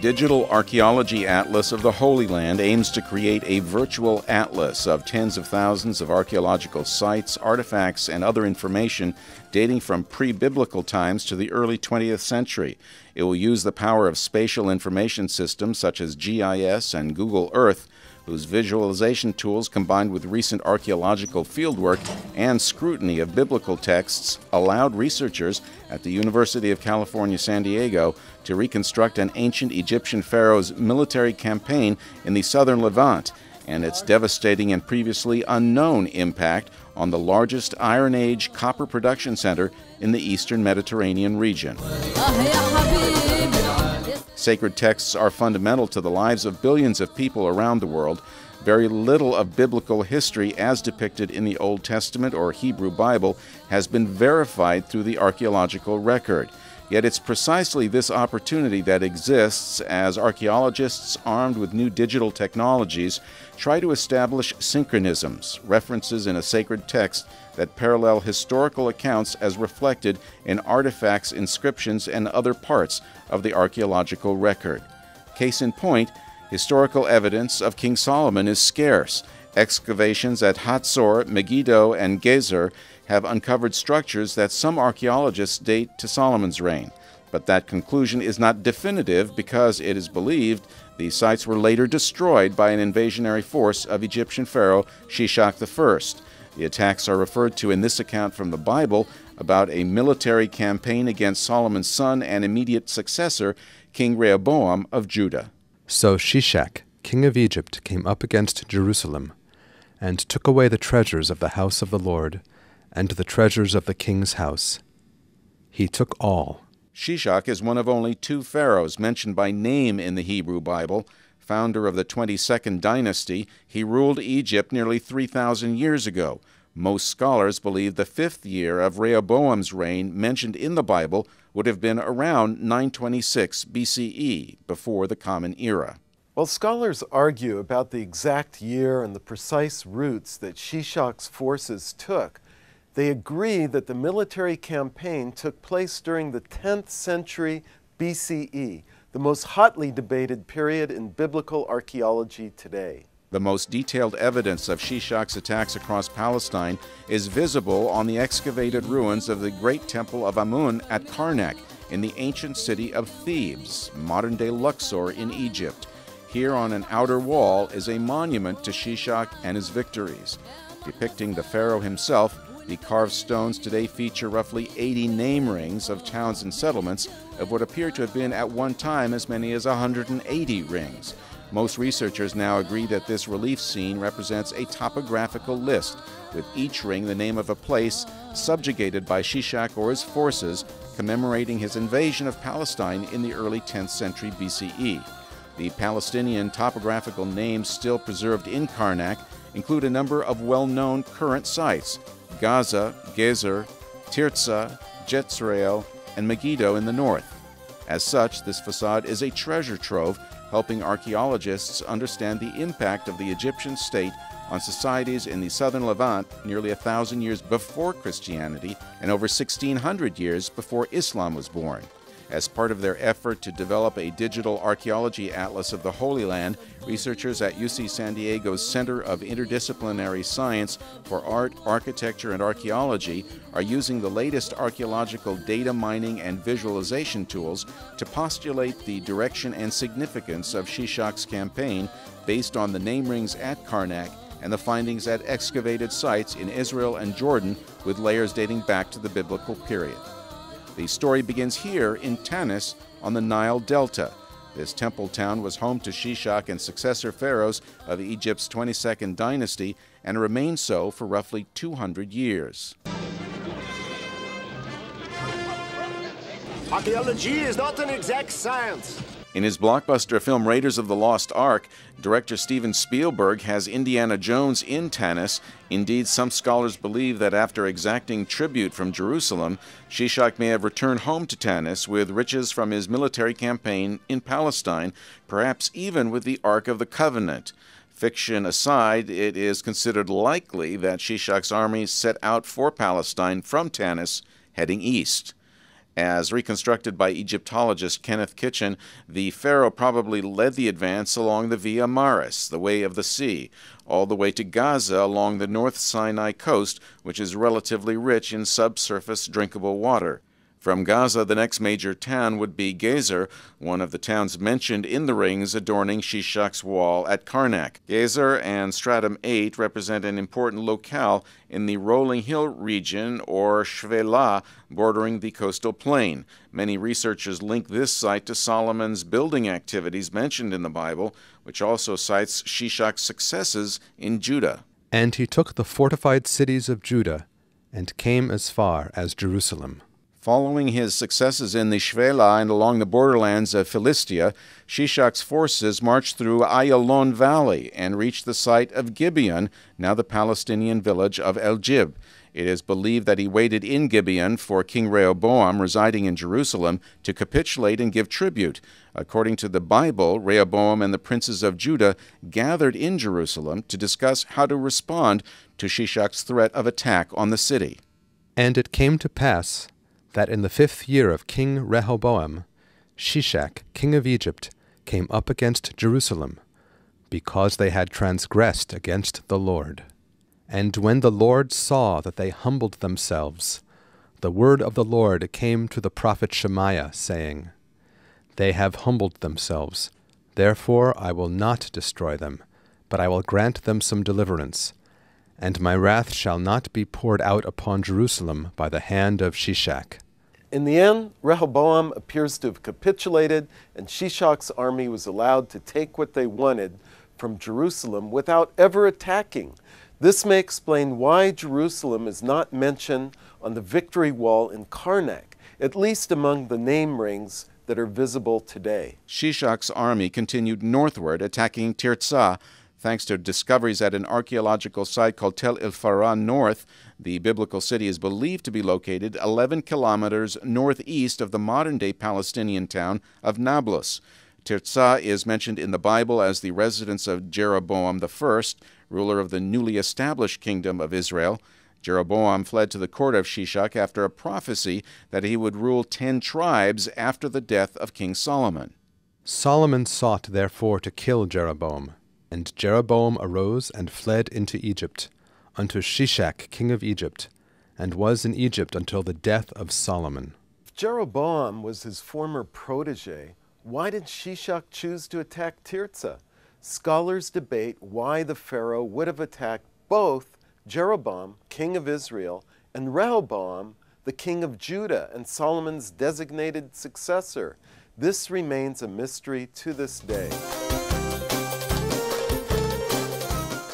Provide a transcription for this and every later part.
Digital Archaeology Atlas of the Holy Land aims to create a virtual atlas of tens of thousands of archaeological sites, artifacts, and other information dating from pre-biblical times to the early 20th century. It will use the power of spatial information systems such as GIS and Google Earth, whose visualization tools, combined with recent archaeological fieldwork and scrutiny of biblical texts, allowed researchers at the University of California, San Diego to reconstruct an ancient Egyptian pharaoh's military campaign in the southern Levant and its devastating and previously unknown impact on the largest Iron Age copper production center in the eastern Mediterranean region. Sacred texts are fundamental to the lives of billions of people around the world. Very little of biblical history as depicted in the Old Testament or Hebrew Bible has been verified through the archaeological record. Yet it's precisely this opportunity that exists as archaeologists armed with new digital technologies try to establish synchronisms, references in a sacred text that parallel historical accounts as reflected in artifacts, inscriptions, and other parts of the archaeological record. Case in point, historical evidence of King Solomon is scarce. Excavations at Hatzor, Megiddo, and Gezer have uncovered structures that some archaeologists date to Solomon's reign. But that conclusion is not definitive because it is believed these sites were later destroyed by an invasionary force of Egyptian pharaoh Shishak I. The attacks are referred to in this account from the Bible about a military campaign against Solomon's son and immediate successor, King Rehoboam of Judah. So Shishak, king of Egypt, came up against Jerusalem, and took away the treasures of the house of the Lord, and the treasures of the king's house. He took all. Shishak is one of only two pharaohs mentioned by name in the Hebrew Bible. Founder of the 22nd dynasty, he ruled Egypt nearly 3,000 years ago. Most scholars believe the 5th year of Rehoboam's reign mentioned in the Bible would have been around 926 BCE, before the Common Era. While scholars argue about the exact year and the precise routes that Shishak's forces took, they agree that the military campaign took place during the 10th century BCE, the most hotly debated period in biblical archaeology today. The most detailed evidence of Shishak's attacks across Palestine is visible on the excavated ruins of the great temple of Amun at Karnak in the ancient city of Thebes, modern-day Luxor in Egypt. Here on an outer wall is a monument to Shishak and his victories. Depicting the pharaoh himself, the carved stones today feature roughly 80 name rings of towns and settlements of what appear to have been at one time as many as 180 rings. Most researchers now agree that this relief scene represents a topographical list, with each ring the name of a place subjugated by Shishak or his forces, commemorating his invasion of Palestine in the early 10th century BCE. The Palestinian topographical names still preserved in Karnak include a number of well-known current sites: Gaza, Gezer, Tirzah, Jezreel, and Megiddo in the north. As such, this facade is a treasure trove, helping archaeologists understand the impact of the Egyptian state on societies in the southern Levant nearly 1,000 years before Christianity and over 1,600 years before Islam was born. As part of their effort to develop a digital archaeology atlas of the Holy Land, researchers at UC San Diego's Center of Interdisciplinary Science for Art, Architecture, and Archaeology are using the latest archaeological data mining and visualization tools to postulate the direction and significance of Shishak's campaign based on the name rings at Karnak and the findings at excavated sites in Israel and Jordan with layers dating back to the biblical period. The story begins here in Tanis on the Nile Delta. This temple town was home to Shishak and successor pharaohs of Egypt's 22nd dynasty and remained so for roughly 200 years. Archaeology is not an exact science. In his blockbuster film Raiders of the Lost Ark, director Steven Spielberg has Indiana Jones in Tanis. Indeed, some scholars believe that after exacting tribute from Jerusalem, Shishak may have returned home to Tanis with riches from his military campaign in Palestine, perhaps even with the Ark of the Covenant. Fiction aside, it is considered likely that Shishak's army set out for Palestine from Tanis, heading east. As reconstructed by Egyptologist Kenneth Kitchen, the pharaoh probably led the advance along the Via Maris, the Way of the Sea, all the way to Gaza along the North Sinai coast, which is relatively rich in subsurface drinkable water. From Gaza, the next major town would be Gezer, one of the towns mentioned in the rings adorning Shishak's wall at Karnak. Gezer and Stratum 8 represent an important locale in the rolling hill region, or Shvela, bordering the coastal plain. Many researchers link this site to Solomon's building activities mentioned in the Bible, which also cites Shishak's successes in Judah. And he took the fortified cities of Judah, and came as far as Jerusalem. Following his successes in the Shvela and along the borderlands of Philistia, Shishak's forces marched through Ayalon Valley and reached the site of Gibeon, now the Palestinian village of El Jib. It is believed that he waited in Gibeon for King Rehoboam, residing in Jerusalem, to capitulate and give tribute. According to the Bible, Rehoboam and the princes of Judah gathered in Jerusalem to discuss how to respond to Shishak's threat of attack on the city. And it came to pass that in the 5th year of King Rehoboam, Shishak, king of Egypt, came up against Jerusalem, because they had transgressed against the Lord. And when the Lord saw that they humbled themselves, the word of the Lord came to the prophet Shemaiah, saying, They have humbled themselves, therefore I will not destroy them, but I will grant them some deliverance, and my wrath shall not be poured out upon Jerusalem by the hand of Shishak. In the end, Rehoboam appears to have capitulated, and Shishak's army was allowed to take what they wanted from Jerusalem without ever attacking. This may explain why Jerusalem is not mentioned on the victory wall in Karnak, at least among the name rings that are visible today. Shishak's army continued northward, attacking Tirzah. Thanks to discoveries at an archaeological site called Tel El-Farah North, the biblical city is believed to be located 11 kilometers northeast of the modern-day Palestinian town of Nablus. Tirzah is mentioned in the Bible as the residence of Jeroboam I, ruler of the newly established kingdom of Israel. Jeroboam fled to the court of Shishak after a prophecy that he would rule 10 tribes after the death of King Solomon. Solomon sought therefore to kill Jeroboam. And Jeroboam arose and fled into Egypt, unto Shishak king of Egypt, and was in Egypt until the death of Solomon. If Jeroboam was his former protege, why did Shishak choose to attack Tirzah? Scholars debate why the pharaoh would have attacked both Jeroboam, king of Israel, and Rehoboam, the king of Judah and Solomon's designated successor. This remains a mystery to this day.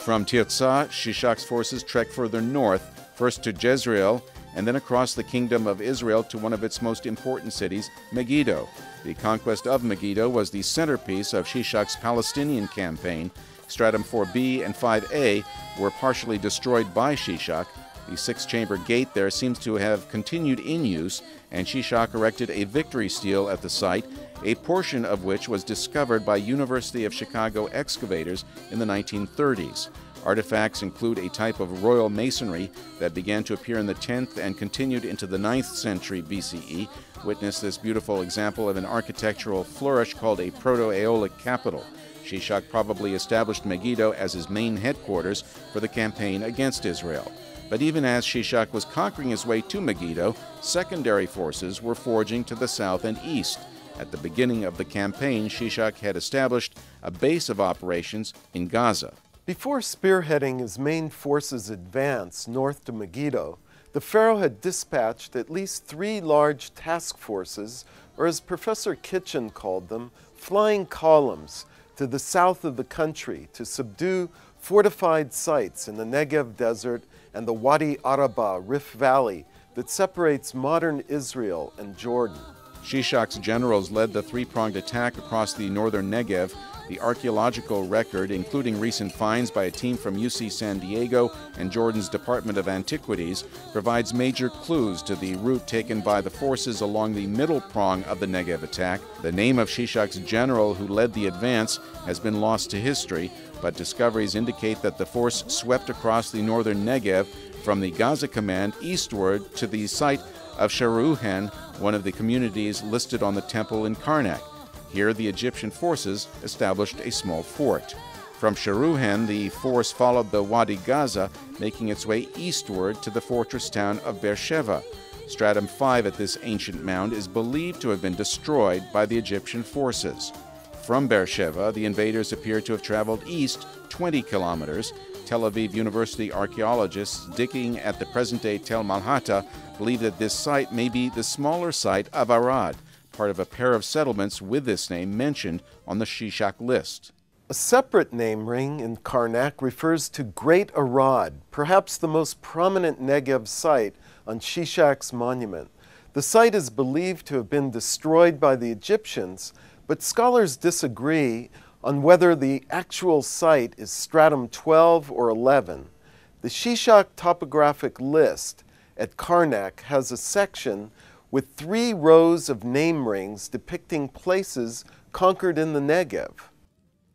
From Tirzah, Shishak's forces trekked further north, first to Jezreel, and then across the kingdom of Israel to one of its most important cities, Megiddo. The conquest of Megiddo was the centerpiece of Shishak's Palestinian campaign. Stratum 4B and 5A were partially destroyed by Shishak. The 6-chamber gate there seems to have continued in use, and Shishak erected a victory stele at the site, a portion of which was discovered by University of Chicago excavators in the 1930s. Artifacts include a type of royal masonry that began to appear in the 10th and continued into the 9th century BCE. Witness this beautiful example of an architectural flourish called a Proto-Aeolic capital. Shishak probably established Megiddo as his main headquarters for the campaign against Israel. But even as Shishak was conquering his way to Megiddo, secondary forces were forging to the south and east. At the beginning of the campaign, Shishak had established a base of operations in Gaza. Before spearheading his main forces' advance north to Megiddo, the pharaoh had dispatched at least 3 large task forces, or as Professor Kitchen called them, flying columns, to the south of the country to subdue fortified sites in the Negev Desert and the Wadi Araba Rift Valley that separates modern Israel and Jordan. Shishak's generals led the 3-pronged attack across the northern Negev. The archaeological record, including recent finds by a team from UC San Diego and Jordan's Department of Antiquities, provides major clues to the route taken by the forces along the middle prong of the Negev attack. The name of Shishak's general who led the advance has been lost to history, but discoveries indicate that the force swept across the northern Negev from the Gaza command eastward to the site of Sharuhen, one of the communities listed on the temple in Karnak. Here, the Egyptian forces established a small fort. From Shoshenq, the force followed the Wadi Gaza, making its way eastward to the fortress town of Beersheba. Stratum 5 at this ancient mound is believed to have been destroyed by the Egyptian forces. From Beersheba, the invaders appear to have traveled east 20 kilometers. Tel Aviv University archaeologists digging at the present-day Tel Malhata believe that this site may be the smaller site of Arad, part of a pair of settlements with this name mentioned on the Shishak list. A separate name ring in Karnak refers to Great Arad, perhaps the most prominent Negev site on Shishak's monument. The site is believed to have been destroyed by the Egyptians, but scholars disagree on whether the actual site is stratum 12 or 11. The Shishak topographic list at Karnak has a section with 3 rows of name rings depicting places conquered in the Negev.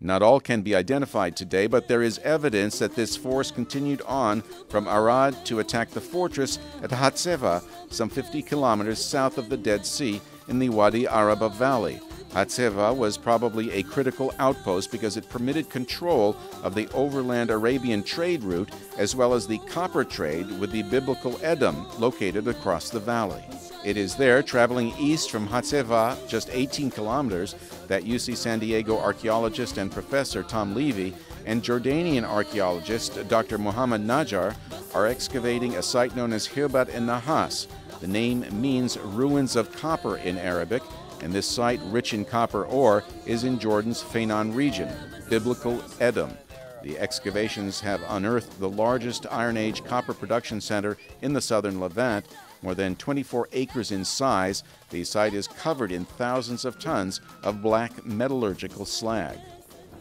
Not all can be identified today, but there is evidence that this force continued on from Arad to attack the fortress at Hatzeva, some 50 kilometers south of the Dead Sea in the Wadi Araba Valley. Hatzeva was probably a critical outpost because it permitted control of the overland Arabian trade route as well as the copper trade with the biblical Edom located across the valley. It is there, traveling east from Hatzeva, just 18 kilometers, that UC San Diego archaeologist and professor Tom Levy and Jordanian archaeologist Dr. Muhammad Najjar are excavating a site known as Hirbat en-Nahas. The name means ruins of copper in Arabic, and this site, rich in copper ore, is in Jordan's Fainan region, biblical Edom. The excavations have unearthed the largest Iron Age copper production center in the southern Levant. More than 24 acres in size, the site is covered in thousands of tons of black metallurgical slag.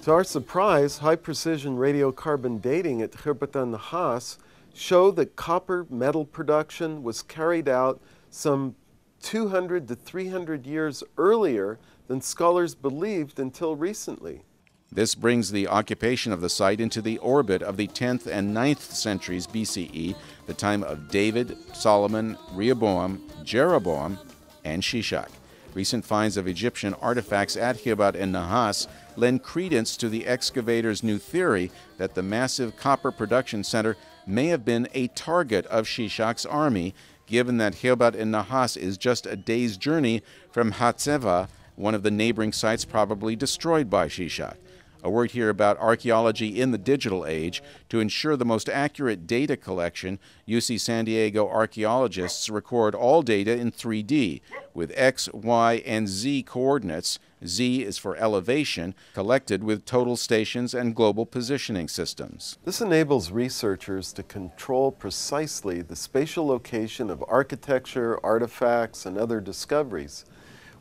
To our surprise, high-precision radiocarbon dating at Hirbat en-Nahas show that copper metal production was carried out some 200 to 300 years earlier than scholars believed until recently. This brings the occupation of the site into the orbit of the 10th and 9th centuries BCE, the time of David, Solomon, Rehoboam, Jeroboam, and Shishak. Recent finds of Egyptian artifacts at Hirbat en-Nahas lend credence to the excavators' new theory that the massive copper production center may have been a target of Shishak's army, given that Hirbat en-Nahas is just a day's journey from Hatzeva, one of the neighboring sites probably destroyed by Shishak. A word here about archaeology in the digital age. To ensure the most accurate data collection, UC San Diego archaeologists record all data in 3D with X, Y, and Z coordinates. Z is for elevation, collected with total stations and global positioning systems. This enables researchers to control precisely the spatial location of architecture, artifacts, and other discoveries.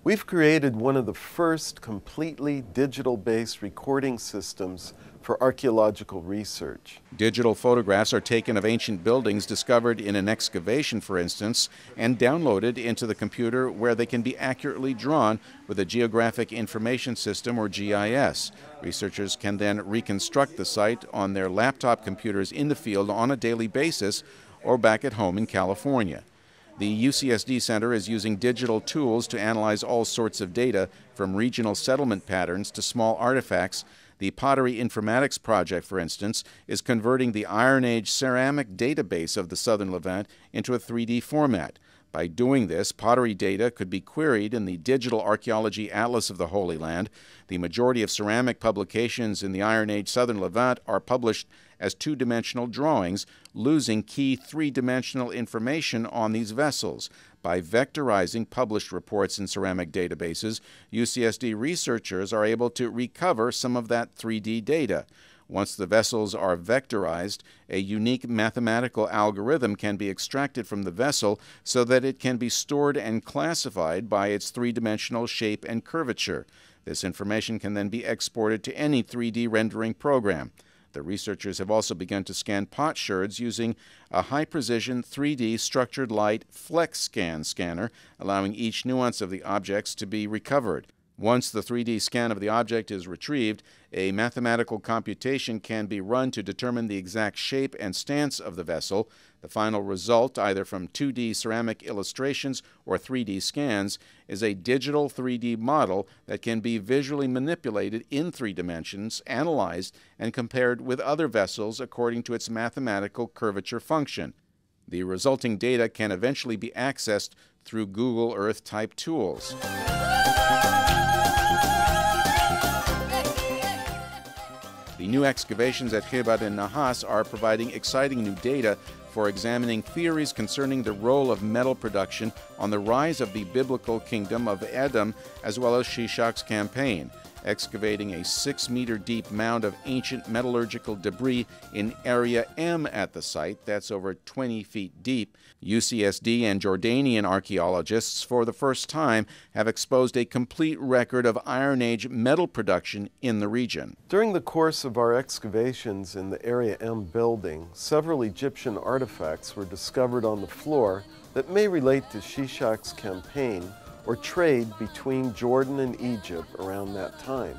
We've created one of the first completely digital-based recording systems for archaeological research. Digital photographs are taken of ancient buildings discovered in an excavation, for instance, and downloaded into the computer where they can be accurately drawn with a Geographic Information System, or GIS. Researchers can then reconstruct the site on their laptop computers in the field on a daily basis or back at home in California. The UCSD Center is using digital tools to analyze all sorts of data, from regional settlement patterns to small artifacts. The Pottery Informatics Project, for instance, is converting the Iron Age ceramic database of the Southern Levant into a 3D format. By doing this, pottery data could be queried in the Digital Archaeology Atlas of the Holy Land. The majority of ceramic publications in the Iron Age Southern Levant are published as two-dimensional drawings, losing key three-dimensional information on these vessels. By vectorizing published reports in ceramic databases, UCSD researchers are able to recover some of that 3D data. Once the vessels are vectorized, a unique mathematical algorithm can be extracted from the vessel so that it can be stored and classified by its three-dimensional shape and curvature. This information can then be exported to any 3D rendering program. The researchers have also begun to scan potsherds using a high-precision 3D structured light flex scan scanner, allowing each nuance of the objects to be recovered. Once the 3D scan of the object is retrieved, a mathematical computation can be run to determine the exact shape and stance of the vessel. The final result, either from 2D ceramic illustrations or 3D scans, is a digital 3D model that can be visually manipulated in 3 dimensions, analyzed, and compared with other vessels according to its mathematical curvature function. The resulting data can eventually be accessed through Google Earth-type tools. The new excavations at Khibat and Nahas are providing exciting new data for examining theories concerning the role of metal production on the rise of the biblical kingdom of Edom, as well as Shishak's campaign. Excavating a 6-meter-deep mound of ancient metallurgical debris in Area M at the site, that's over 20 feet deep, UCSD and Jordanian archaeologists for the first time have exposed a complete record of Iron Age metal production in the region. During the course of our excavations in the Area M building, several Egyptian artifacts were discovered on the floor that may relate to Shishak's campaign or trade between Jordan and Egypt around that time.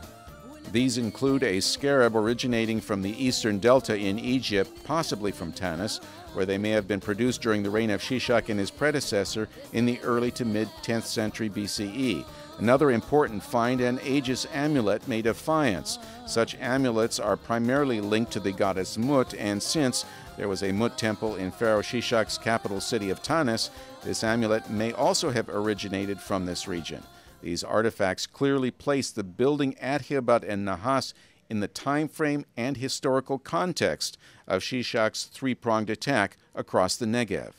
These include a scarab originating from the eastern delta in Egypt, possibly from Tanis, where they may have been produced during the reign of Shishak and his predecessor in the early to mid-10th century BCE. Another important find, an Aegis amulet made of faience. Such amulets are primarily linked to the goddess Mut, and since there was a Mut temple in Pharaoh Shishak's capital city of Tanis, this amulet may also have originated from this region. These artifacts clearly place the building at Khibat and Nahas in the time frame and historical context of Shishak's three-pronged attack across the Negev.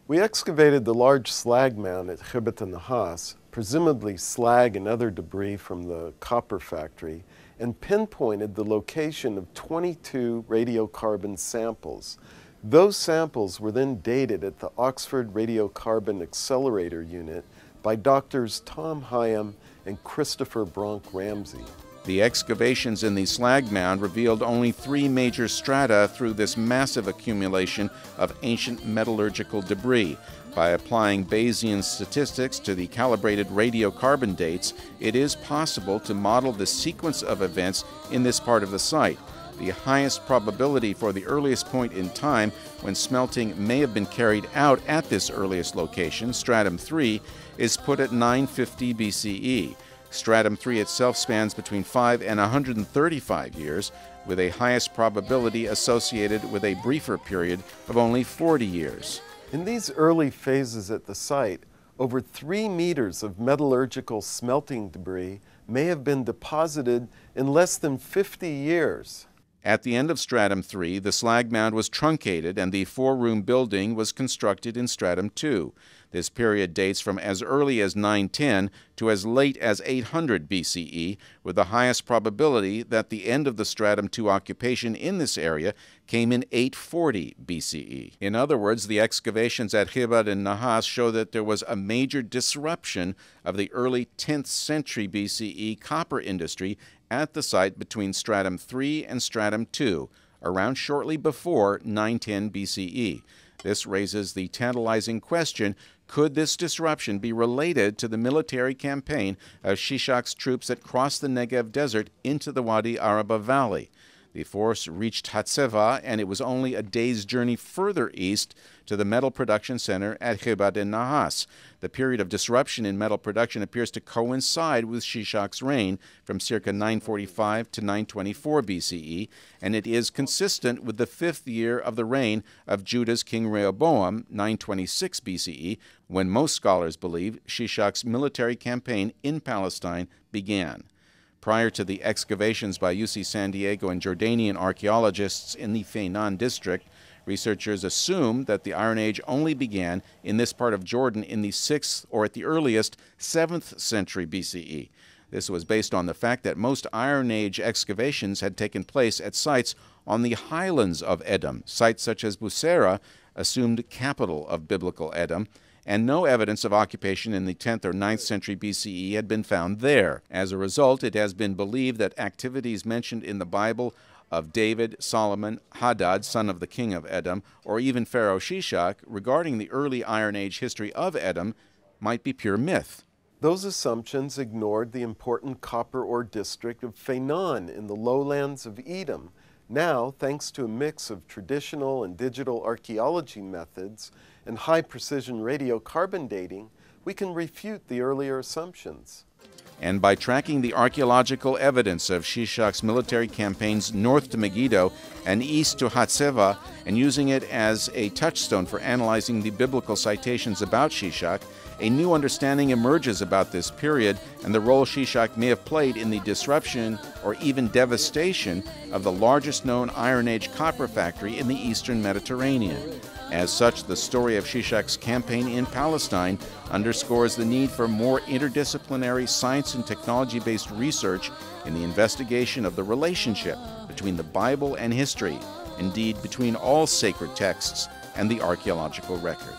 We excavated the large slag mound at Khibat and Nahas, presumably slag and other debris from the copper factory, and pinpointed the location of 22 radiocarbon samples. Those samples were then dated at the Oxford Radiocarbon Accelerator Unit by doctors Tom Hyam and Christopher Bronk Ramsey. The excavations in the slag mound revealed only 3 major strata through this massive accumulation of ancient metallurgical debris. By applying Bayesian statistics to the calibrated radiocarbon dates, it is possible to model the sequence of events in this part of the site. The highest probability for the earliest point in time when smelting may have been carried out at this earliest location, stratum 3, is put at 950 BCE. Stratum 3 itself spans between 5 and 135 years, with a highest probability associated with a briefer period of only 40 years. In these early phases at the site, over 3 meters of metallurgical smelting debris may have been deposited in less than 50 years. At the end of stratum 3, the slag mound was truncated and the 4-room building was constructed in stratum 2. This period dates from as early as 910 to as late as 800 BCE, with the highest probability that the end of the stratum 2 occupation in this area came in 840 BCE. In other words, the excavations at Khibat and Nahas show that there was a major disruption of the early 10th century BCE copper industry at the site between stratum 3 and stratum 2, around shortly before 910 BCE. This raises the tantalizing question, could this disruption be related to the military campaign of Shishak's troops that crossed the Negev desert into the Wadi Araba Valley? The force reached Hatzeva, and it was only a day's journey further east to the metal production center at Khibat and Nahas. The period of disruption in metal production appears to coincide with Shishak's reign from circa 945 to 924 BCE, and it is consistent with the 5th year of the reign of Judah's King Rehoboam, 926 BCE, when most scholars believe Shishak's military campaign in Palestine began. Prior to the excavations by UC San Diego and Jordanian archaeologists in the Feinan district, researchers assumed that the Iron Age only began in this part of Jordan in the 6th or at the earliest 7th century BCE. This was based on the fact that most Iron Age excavations had taken place at sites on the highlands of Edom, sites such as Busera, assumed capital of biblical Edom, and no evidence of occupation in the 10th or 9th century BCE had been found there. As a result, it has been believed that activities mentioned in the Bible of David, Solomon, Hadad, son of the king of Edom, or even Pharaoh Shishak regarding the early Iron Age history of Edom might be pure myth. Those assumptions ignored the important copper ore district of Feinan in the lowlands of Edom. Now, thanks to a mix of traditional and digital archaeology methods and high-precision radiocarbon dating, we can refute the earlier assumptions. And by tracking the archaeological evidence of Shishak's military campaigns north to Megiddo and east to Hatzeva, and using it as a touchstone for analyzing the biblical citations about Shishak, a new understanding emerges about this period and the role Shishak may have played in the disruption or even devastation of the largest known Iron Age copper factory in the eastern Mediterranean. As such, the story of Shishak's campaign in Palestine underscores the need for more interdisciplinary science and technology-based research in the investigation of the relationship between the Bible and history, indeed between all sacred texts and the archaeological record.